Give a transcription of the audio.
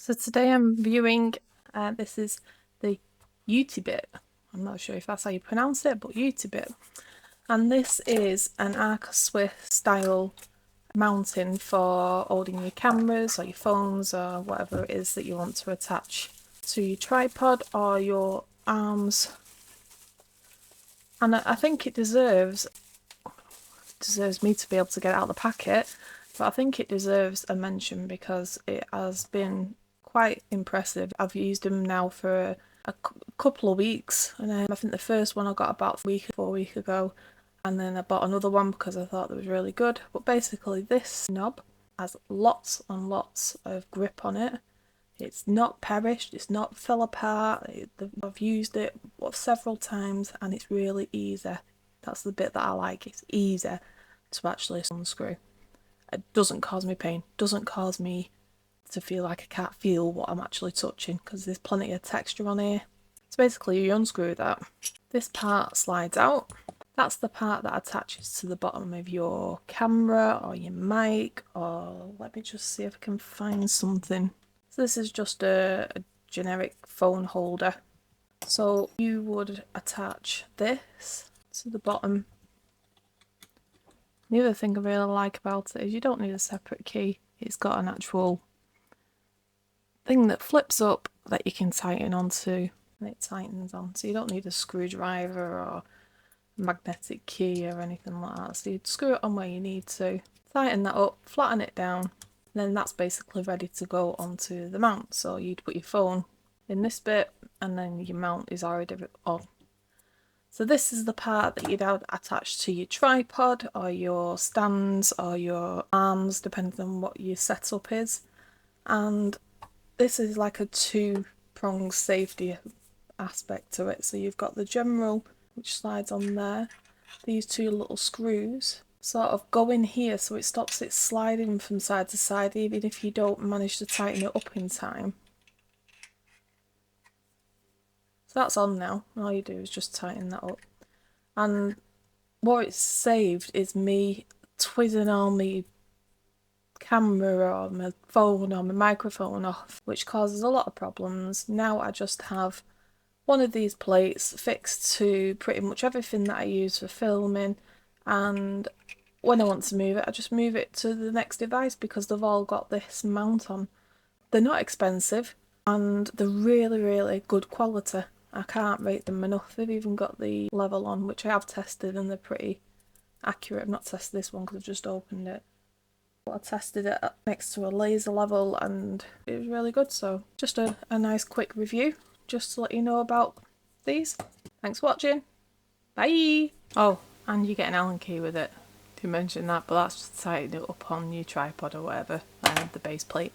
So today I'm viewing, this is the UTEBIT. I'm not sure if that's how you pronounce it, but UTEBIT. And this is an Arc Swift style mounting for holding your cameras or your phones or whatever it is that you want to attach to your tripod or your arms. And I think it deserves me to be able to get it out of the packet, but I think it deserves a mention because it has been quite impressive. I've used them now for a couple of weeks, and I think the first one I got about 4 weeks ago, and then I bought another one because I thought it was really good. But basically this knob has lots and lots of grip on it. It's not perished, it's not fell apart. I've used it several times and it's really easy. That's the bit that I like. It's easy to actually unscrew. It doesn't cause me pain, doesn't cause me to feel like I can't feel what I'm actually touching because there's plenty of texture on here. So basically you unscrew that. This part slides out. That's the part that attaches to the bottom of your camera or your mic, or let me just see if I can find something. So this is just a generic phone holder. So you would attach this to the bottom. The other thing I really like about it is you don't need a separate key. It's got an actual thing that flips up that you can tighten onto, and it tightens on. So you don't need a screwdriver or magnetic key or anything like that. So you'd screw it on where you need to, tighten that up, flatten it down, and then that's basically ready to go onto the mount. So you'd put your phone in this bit and then your mount is already on. So this is the part that you'd attach to your tripod or your stands or your arms, depending on what your setup is. And this is like a two-pronged safety aspect to it. So you've got the general, which slides on there. These two little screws sort of go in here, so it stops it sliding from side to side, even if you don't manage to tighten it up in time. So that's on now, and all you do is just tighten that up. And what it's saved is me twiddling all my camera or my phone or my microphone off, which causes a lot of problems. Now I just have one of these plates fixed to pretty much everything that I use for filming, and when I want to move it, I just move it to the next device because they've all got this mount on. They're not expensive and they're really, really good quality. I can't rate them enough. They've even got the level on, which I have tested, and they're pretty accurate. I've not tested this one because I've just opened it. But I tested it next to a laser level and it was really good. So just a nice quick review, just to let you know about these. Thanks for watching. Bye! Oh, and you get an Allen key with it. To mention that, but that's just to tighten it up on your tripod or whatever, and the base plate.